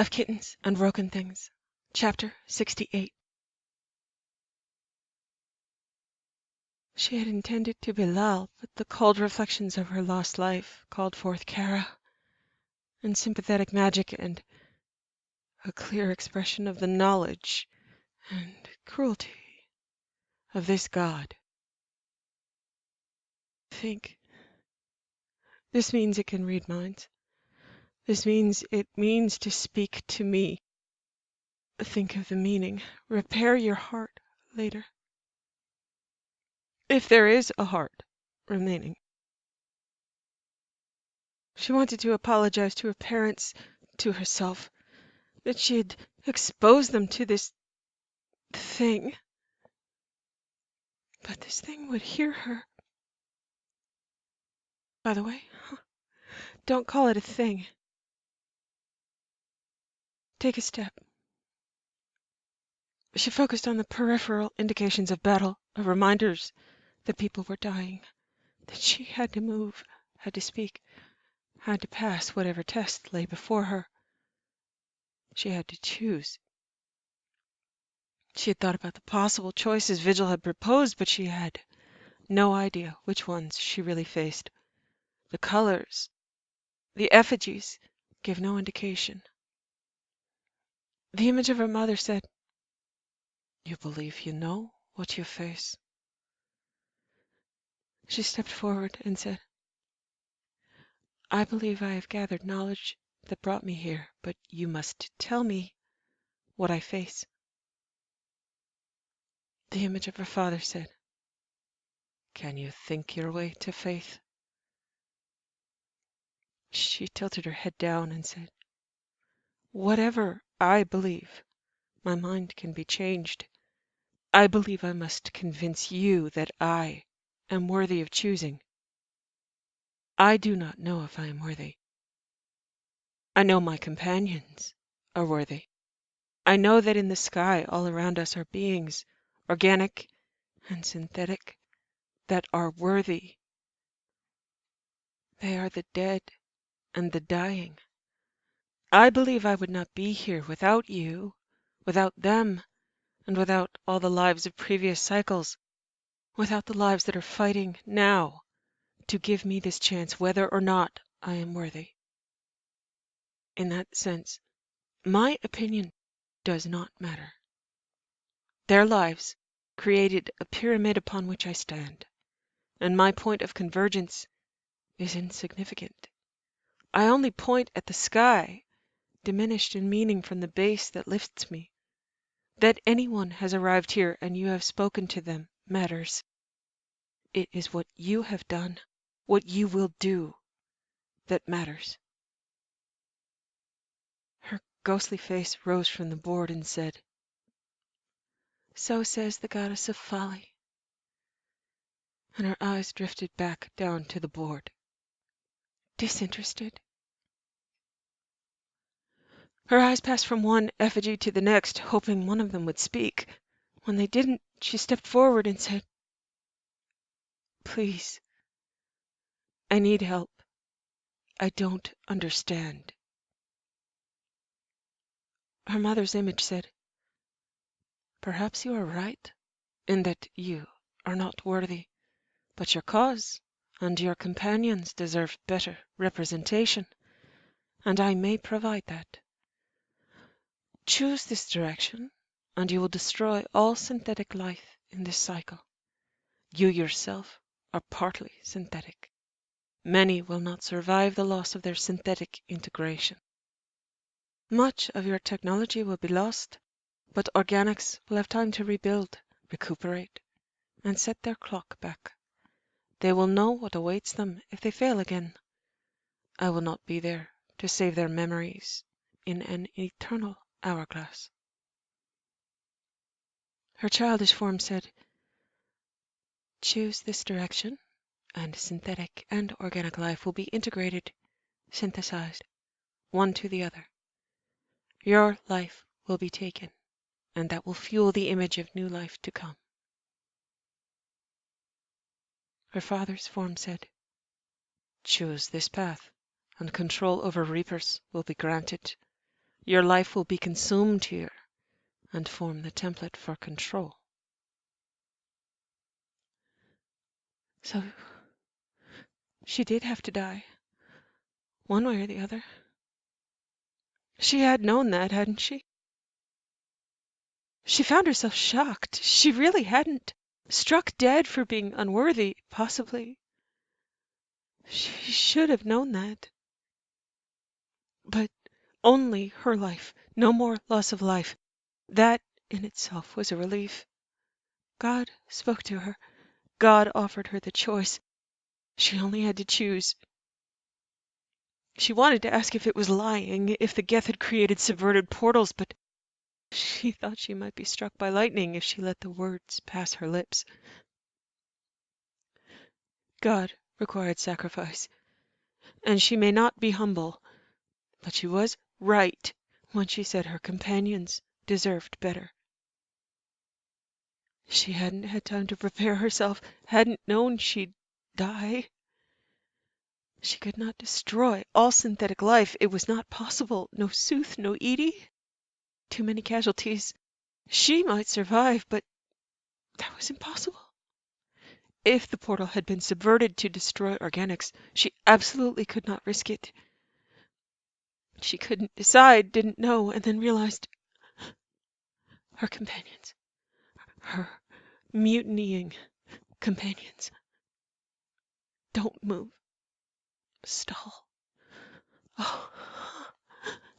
of Kittens and Broken Things, Chapter 68. She had intended to be Lal, but the cold reflections of her lost life called forth Kara, and sympathetic magic, and a clear expression of the knowledge and cruelty of this god. Think. This means it can read minds. This means it means to speak to me. Think of the meaning. Repair your heart later. If there is a heart remaining. She wanted to apologize to her parents, to herself, that she had exposed them to this thing. But this thing would hear her. By the way, don't call it a thing. Take a step. She focused on the peripheral indications of battle, of reminders that people were dying, that she had to move, had to speak, had to pass whatever test lay before her. She had to choose. She had thought about the possible choices Vigil had proposed, but she had no idea which ones she really faced. The colors, the effigies, gave no indication. The image of her mother said, "You believe you know what you face." She stepped forward and said, "I believe I have gathered knowledge that brought me here, but you must tell me what I face." The image of her father said, "Can you think your way to faith?" She tilted her head down and said, "Whatever I believe, my mind can be changed. I believe I must convince you that I am worthy of choosing. I do not know if I am worthy. I know my companions are worthy. I know that in the sky all around us are beings, organic and synthetic, that are worthy. They are the dead and the dying. I believe I would not be here without you, without them, and without all the lives of previous cycles, without the lives that are fighting now to give me this chance whether or not I am worthy. In that sense, my opinion does not matter. Their lives created a pyramid upon which I stand, and my point of convergence is insignificant. I only point at the sky, diminished in meaning from the base that lifts me. That anyone has arrived here and you have spoken to them matters. It is what you have done, what you will do, that matters." Her ghostly face rose from the board and said, "So says the goddess of folly." And her eyes drifted back down to the board. Disinterested. Her eyes passed from one effigy to the next, hoping one of them would speak. When they didn't, she stepped forward and said, "Please, I need help. I don't understand." Her mother's image said, "Perhaps you are right, in that you are not worthy, but your cause and your companions deserve better representation, and I may provide that. Choose this direction, and you will destroy all synthetic life in this cycle. You yourself are partly synthetic. Many will not survive the loss of their synthetic integration. Much of your technology will be lost, but organics will have time to rebuild, recuperate, and set their clock back. They will know what awaits them if they fail again. I will not be there to save their memories in an eternal hourglass." Her childish form said, "Choose this direction, and synthetic and organic life will be integrated, synthesized, one to the other. Your life will be taken, and that will fuel the image of new life to come." Her father's form said, "Choose this path, and control over reapers will be granted. Your life will be consumed here and form the template for control. So she did have to die, one way or the other. She had known that, hadn't she? She found herself shocked. She really hadn't. Struck dead for being unworthy, possibly. She should have known that. But only her life, no more loss of life. That in itself was a relief. God spoke to her. God offered her the choice. She only had to choose. She wanted to ask if it was lying, if the Geth had created subverted portals, but she thought she might be struck by lightning if she let the words pass her lips. God required sacrifice, and she may not be humble, but she was right when she said her companions deserved better. She hadn't had time to prepare herself, hadn't known she'd die. She could not destroy all synthetic life. It was not possible. No Sooth, no Edie. Too many casualties. She might survive, but that was impossible. If the portal had been subverted to destroy organics, she absolutely could not risk it. She couldn't decide, didn't know, and then realized her companions, her mutinying companions. Don't move. Stall. Oh,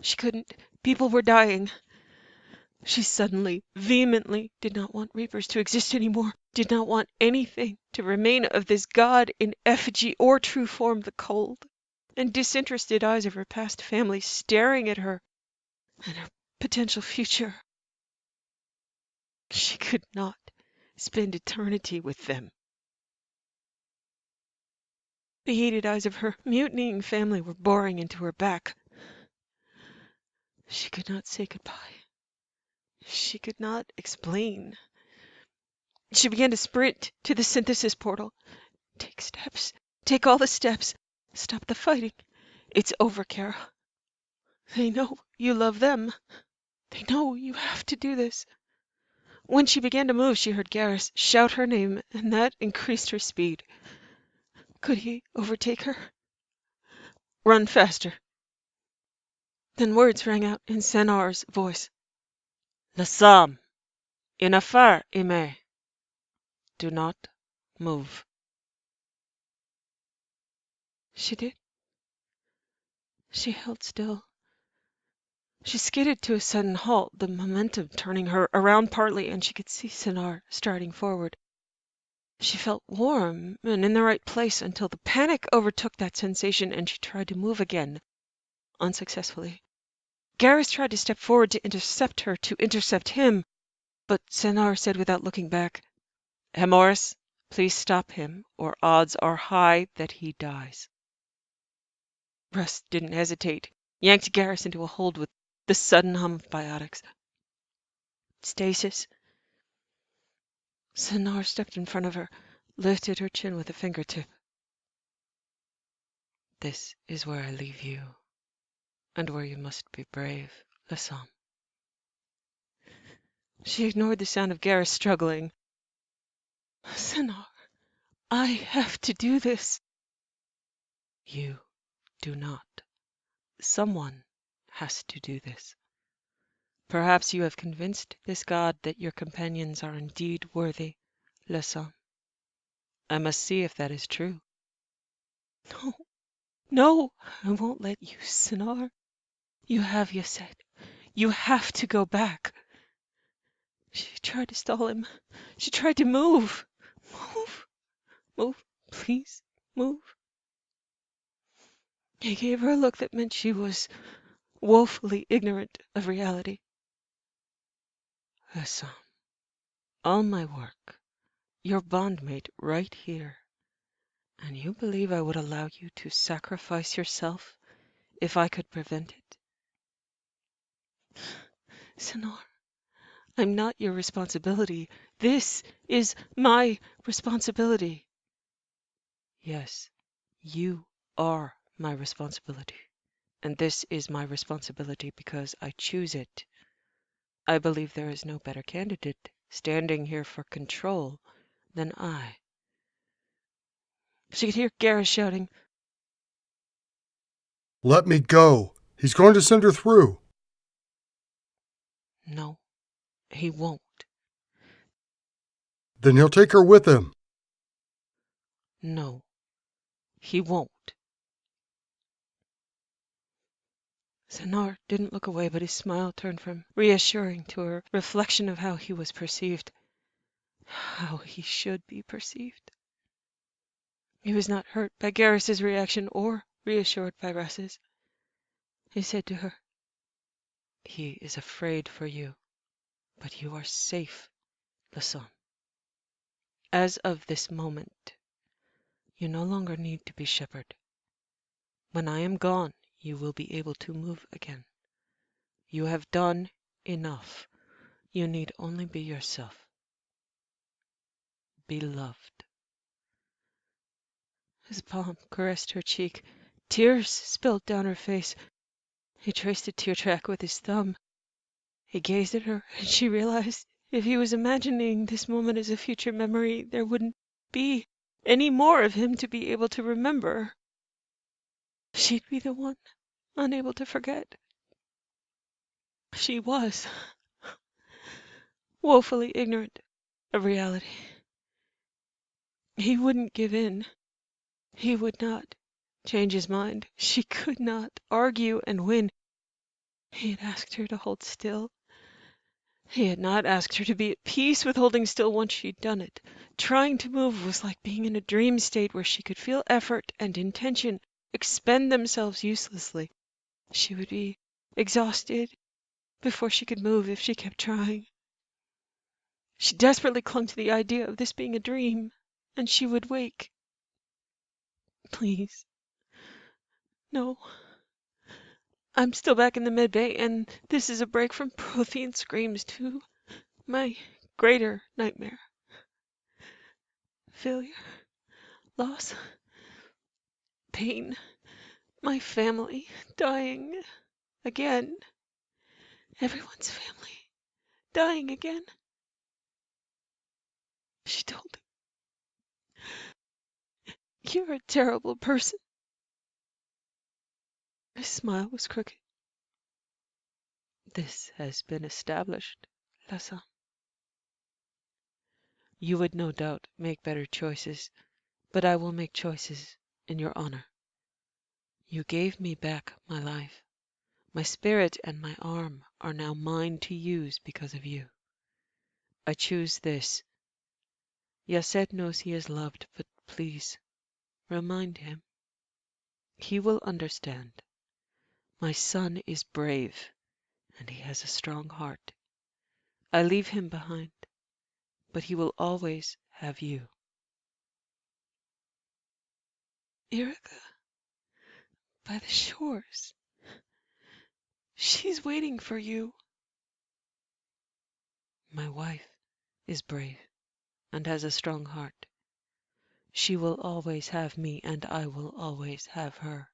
she couldn't. People were dying. She suddenly, vehemently did not want Reapers to exist anymore, did not want anything to remain of this god in effigy or true form. The cold and disinterested eyes of her past family staring at her and her potential future. She could not spend eternity with them. The heated eyes of her mutinying family were boring into her back. She could not say goodbye. She could not explain. She began to sprint to the synthesis portal. Take steps. Take all the steps. Stop the fighting. It's over, Kara. They know you love them. They know you have to do this. When she began to move, she heard Garrus shout her name, and that increased her speed. Could he overtake her? Run faster. Then words rang out in Senar's voice. Lassam, KuraiUmmei. Do not move. She did. She held still. She skidded to a sudden halt, the momentum turning her around partly, and she could see Senar striding forward. She felt warm and in the right place until the panic overtook that sensation and she tried to move again, unsuccessfully. Garrus tried to step forward to intercept her, to intercept him, but Senar said without looking back, Hemoris, please stop him, or odds are high that he dies. Russ didn't hesitate, yanked Garrus into a hold with the sudden hum of biotics. Stasis. Senar stepped in front of her, lifted her chin with a fingertip. This is where I leave you, and where you must be brave, Lassam. She ignored the sound of Garrus struggling. Senar, I have to do this. You do not. Someone has to do this. Perhaps you have convinced this god that your companions are indeed worthy, Lassam. I must see if that is true. No, no, I won't let you, Senar. You have Yaset. You have to go back. She tried to stall him. She tried to move. Move. Move. Please. Move. He gave her a look that meant she was woefully ignorant of reality. Lassam, all my work, your bondmate right here, and you believe I would allow you to sacrifice yourself if I could prevent it? Senar, I'm not your responsibility. This is my responsibility. Yes, you are my responsibility. and this is my responsibility because I choose it. I believe there is no better candidate standing here for control than I. She could hear Garrus shouting, Let me go. He's going to send her through. "No, he won't. Then he'll take her with him. No, he won't." Sennar didn't look away, but his smile turned from reassuring to a reflection of how he was perceived. How he should be perceived. He was not hurt by Garrus's reaction or reassured by Russ's. He said to her, "He is afraid for you, but you are safe, Lassan. As of this moment, you no longer need to be Shepard. When I am gone, you will be able to move again. You have done enough. You need only be yourself. Be loved." His palm caressed her cheek. Tears spilled down her face. He traced a tear track with his thumb. He gazed at her, and she realized if he was imagining this moment as a future memory, there wouldn't be any more of him to be able to remember. She'd be the one unable to forget. She was woefully ignorant of reality. He wouldn't give in. He would not change his mind. She could not argue and win. He had asked her to hold still. He had not asked her to be at peace with holding still once she'd done it. Trying to move was like being in a dream state where she could feel effort and intention expend themselves uselessly. She would be exhausted before she could move if she kept trying. She desperately clung to the idea of this being a dream, and she would wake. Please. No. I'm still back in the medbay, and this is a break from Prothean screams to my greater nightmare. Failure. Loss. Pain. My family. Dying. Again. Everyone's family. Dying again. She told him, "You're a terrible person." His smile was crooked. "This has been established, Lassan. You would no doubt make better choices, but I will make choices in your honor. You gave me back my life. My spirit and my arm are now mine to use because of you. I choose this. Yasset knows he is loved, but please, remind him. He will understand. My son is brave, and he has a strong heart. I leave him behind, but he will always have you." "Erica, by the shores. She's waiting for you." "My wife is brave and has a strong heart. She will always have me, and I will always have her.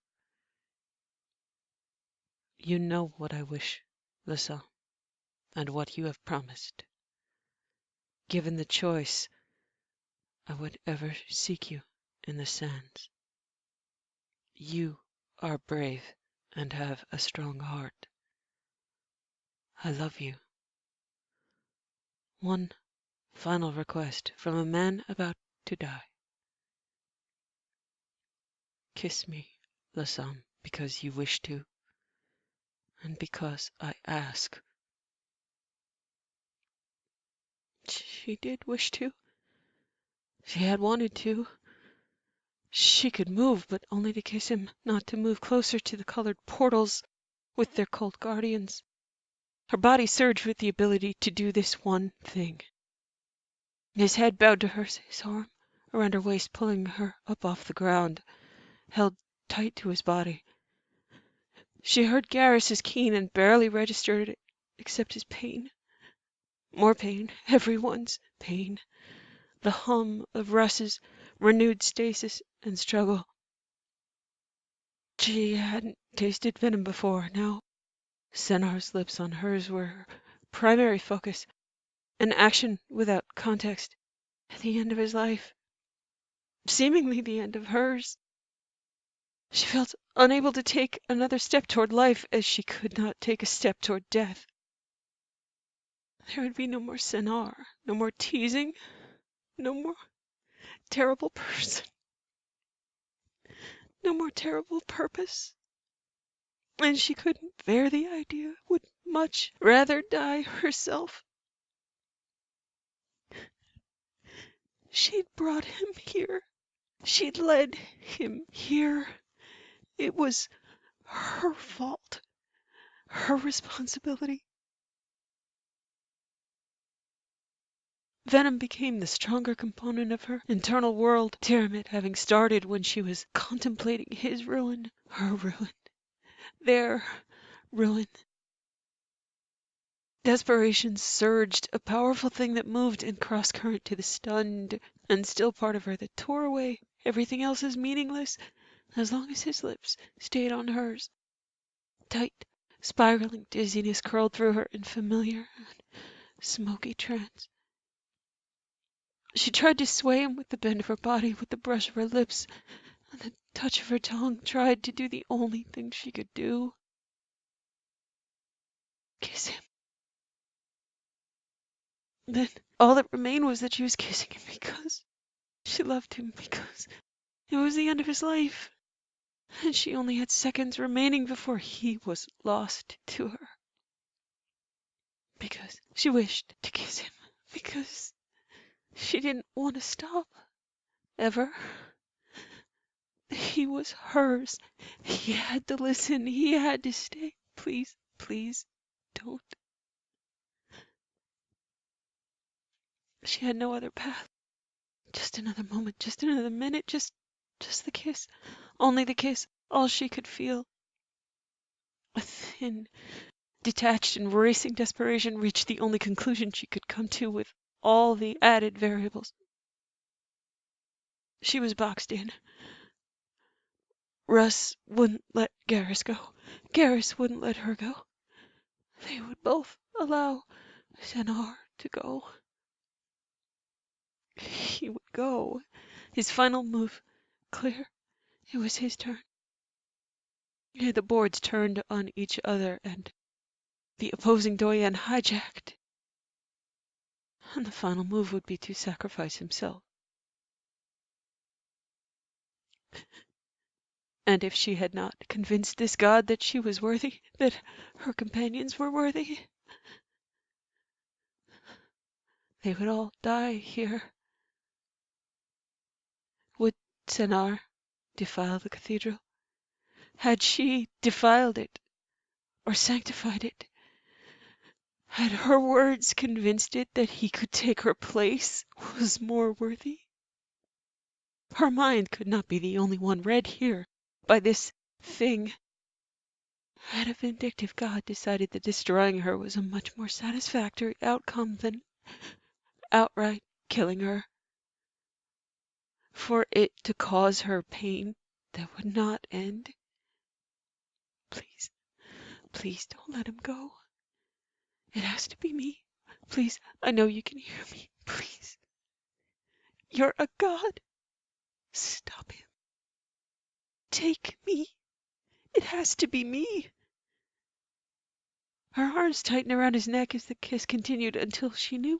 You know what I wish, Lassan, and what you have promised. Given the choice, I would ever seek you in the sands. You are brave and have a strong heart. I love you. One final request from a man about to die. Kiss me, Lassan, because you wish to, and because I ask." She did wish to. She had wanted to. She could move, but only to kiss him, not to move closer to the colored portals with their cold guardians. Her body surged with the ability to do this one thing. His head bowed to hers, his arm around her waist, pulling her up off the ground, held tight to his body. She heard Garrus's keen and barely registered it, except his pain. More pain, everyone's pain. The hum of Russ's renewed stasis and struggle. She hadn't tasted venom before. Now, Senar's lips on hers were her primary focus, an action without context. At the end of his life, seemingly the end of hers. She felt unable to take another step toward life as she could not take a step toward death. There would be no more Senar, no more teasing, no more terrible person, no more terrible purpose. And she couldn't bear the idea, would much rather die herself. She'd brought him here. She'd led him here. It was her fault, her responsibility. Venom became the stronger component of her internal world, Tiamat having started when she was contemplating his ruin, her ruin, their ruin. Desperation surged, a powerful thing that moved in cross-current to the stunned and still part of her that tore away. Everything else is meaningless as long as his lips stayed on hers. Tight, spiraling dizziness curled through her in familiar and smoky trance. She tried to sway him with the bend of her body, with the brush of her lips, and the touch of her tongue, tried to do the only thing she could do. Kiss him. Then all that remained was that she was kissing him because she loved him, because it was the end of his life, and she only had seconds remaining before he was lost to her. Because she wished to kiss him, because she didn't want to stop, ever. He was hers. He had to listen. He had to stay. Please, please, don't. She had no other path. Just another moment, just another minute, just the kiss. Only the kiss, all she could feel. A thin, detached and racing desperation reached the only conclusion she could come to with all the added variables. She was boxed in. Russ wouldn't let Garrus go. Garrus wouldn't let her go. They would both allow Senar to go. He would go. His final move. Clear. It was his turn. Yeah, the boards turned on each other and the opposing Doyen hijacked. And the final move would be to sacrifice himself. And if she had not convinced this god that she was worthy, that her companions were worthy, they would all die here. Would Senar defile the cathedral? Had she defiled it, or sanctified it? Had her words convinced it that he could take her place, was more worthy? Her mind could not be the only one read here by this thing. Had a vindictive god decided that destroying her was a much more satisfactory outcome than outright killing her, for it to cause her pain that would not end? Please, please don't let him go. It has to be me. Please, I know you can hear me. Please. You're a god. Stop him. Take me. It has to be me. Her arms tightened around his neck as the kiss continued until she knew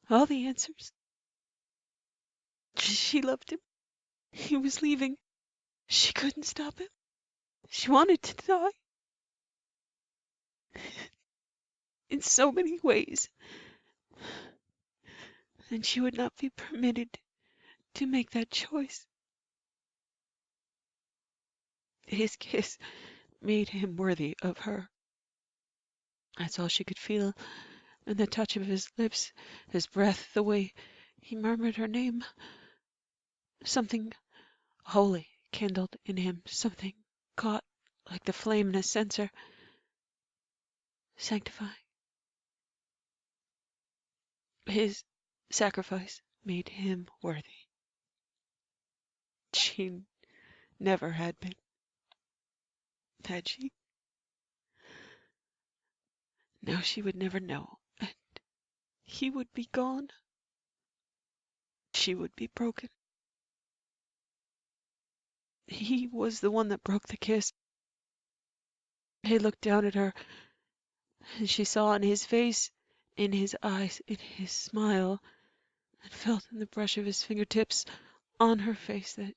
all the answers. She loved him. He was leaving. She couldn't stop him. She wanted to die. In so many ways. And she would not be permitted to make that choice. His kiss made him worthy of her. That's all she could feel, and the touch of his lips, his breath, the way he murmured her name. Something holy kindled in him, something caught like the flame in a censer, sanctifying. His sacrifice made him worthy. She never had been. Had she? Now she would never know, and he would be gone. She would be broken. He was the one that broke the kiss. He looked down at her, and she saw in his face, in his eyes, in his smile, and felt in the brush of his fingertips on her face that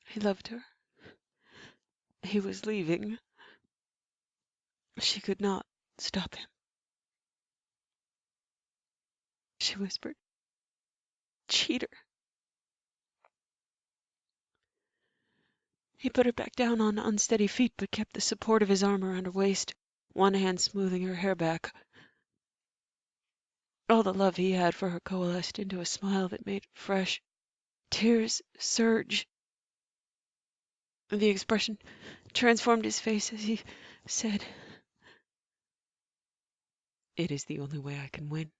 he loved her. He was leaving. She could not stop him. She whispered, "Cheater." He put her back down on unsteady feet, but kept the support of his arm around her waist, one hand smoothing her hair back. All the love he had for her coalesced into a smile that made it fresh. Tears surged. The expression transformed his face as he said, "It is the only way I can win,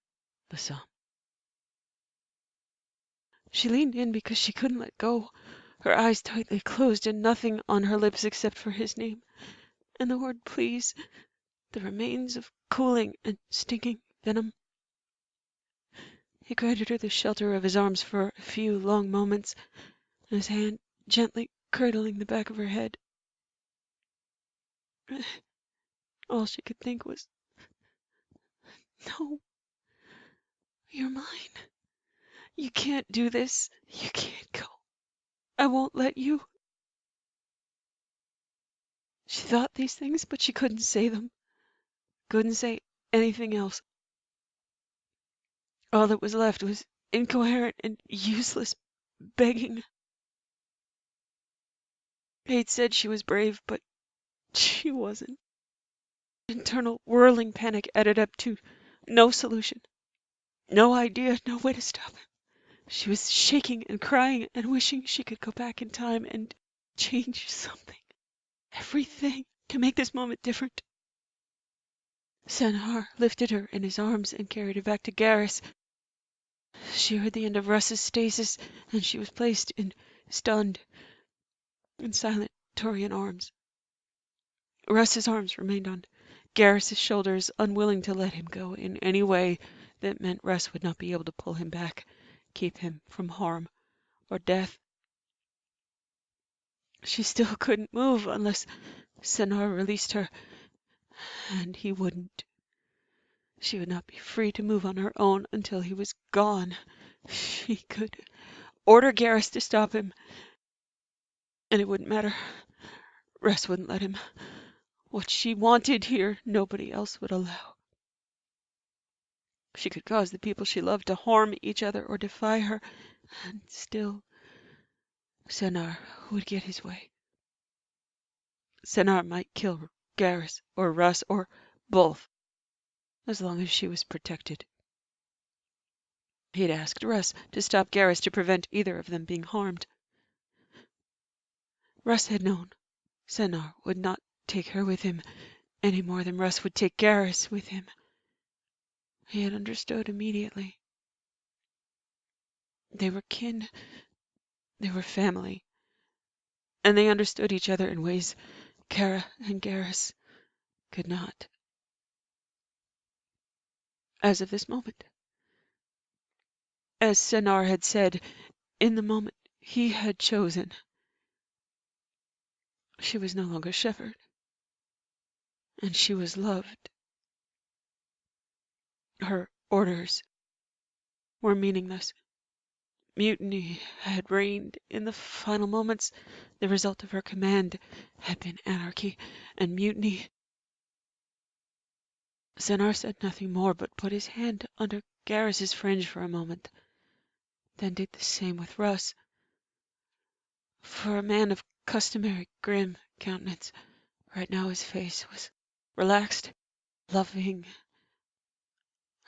the song." She leaned in because she couldn't let go, her eyes tightly closed and nothing on her lips except for his name and the word "please," the remains of cooling and stinging venom. He granted her the shelter of his arms for a few long moments, his hand gently cradling the back of her head. All she could think was, "No, you're mine. You can't do this. You can't go. I won't let you." She thought these things, but she couldn't say them. Couldn't say anything else. All that was left was incoherent and useless begging. Kate said she was brave, but she wasn't. Internal whirling panic added up to no solution, no idea, no way to stop him. She was shaking and crying and wishing she could go back in time and change something, everything, to make this moment different. Senhar lifted her in his arms and carried her back to Garrus. She heard the end of Russ's stasis, and she was placed in stunned and silent Turian arms. Russ's arms remained on Garrus's shoulders, unwilling to let him go in any way that meant Russ would not be able to pull him back, keep him from harm or death. She still couldn't move unless Senhar released her, and he wouldn't. She would not be free to move on her own until he was gone. She could order Garrus to stop him, and it wouldn't matter. Russ wouldn't let him. What she wanted here, nobody else would allow. She could cause the people she loved to harm each other or defy her, and still Senhar would get his way. Senhar might kill Garrus or Russ or both, as long as she was protected. He had asked Russ to stop Garrus to prevent either of them being harmed. Russ had known Senhar would not take her with him any more than Russ would take Garrus with him. He had understood immediately. They were kin, they were family, and they understood each other in ways Kara and Garrus could not. As of this moment, as Senhar had said, in the moment he had chosen, she was no longer Shepard, and she was loved. Her orders were meaningless. Mutiny had reigned in the final moments. The result of her command had been anarchy and mutiny. Senhar said nothing more, but put his hand under Garrus's fringe for a moment, then did the same with Russ. For a man of customary grim countenance, right now his face was relaxed, loving,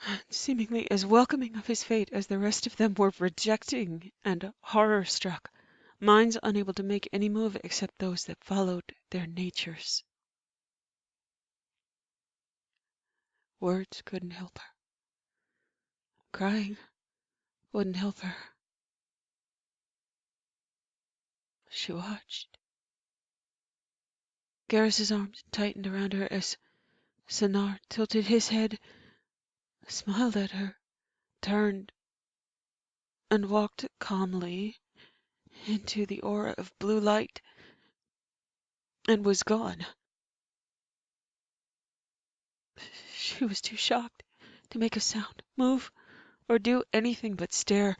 and seemingly as welcoming of his fate as the rest of them were rejecting and horror-struck, minds unable to make any move except those that followed their natures. Words couldn't help her. Crying wouldn't help her. She watched. Garrus's arms tightened around her as Sennar tilted his head, smiled at her, turned, and walked calmly into the aura of blue light and was gone. She was too shocked to make a sound, move, or do anything but stare.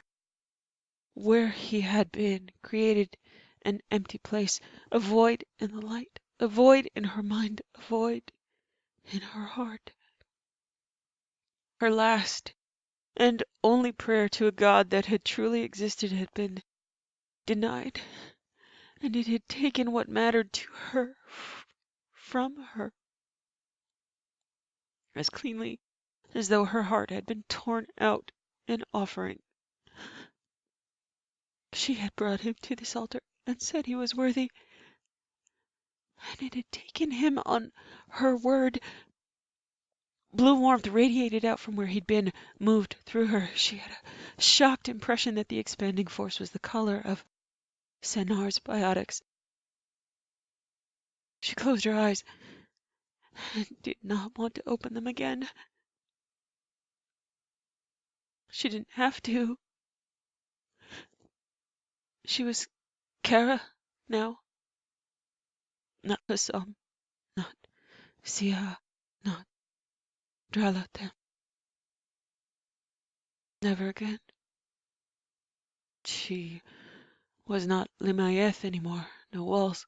Where he had been created an empty place, a void in the light, a void in her mind, a void in her heart. Her last and only prayer to a God that had truly existed had been denied, and it had taken what mattered to her from her as cleanly as though her heart had been torn out in offering. She had brought him to this altar and said he was worthy, and it had taken him on her word. Blue warmth radiated out from where he'd been, moved through her. She had a shocked impression that the expanding force was the color of Sennar's biotics. She closed her eyes and did not want to open them again. She didn't have to. She was Kara now, not Hassan, not Sia, not Dralatem. Never again. She was not Limayeth anymore. No walls,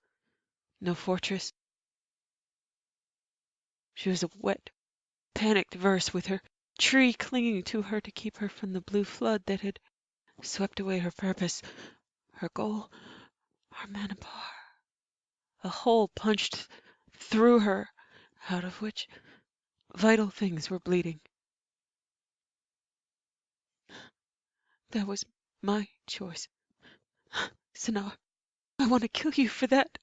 no fortress. She was a wet, panicked verse with her tree clinging to her to keep her from the blue flood that had swept away her purpose, her goal, her manipar. A hole punched through her, out of which vital things were bleeding. That was my choice. Sennar, I want to kill you for that.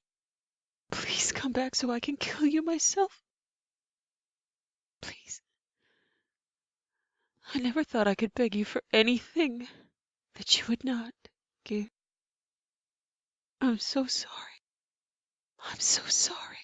Please come back so I can kill you myself. Please. I never thought I could beg you for anything that you would not give. I'm so sorry. I'm so sorry.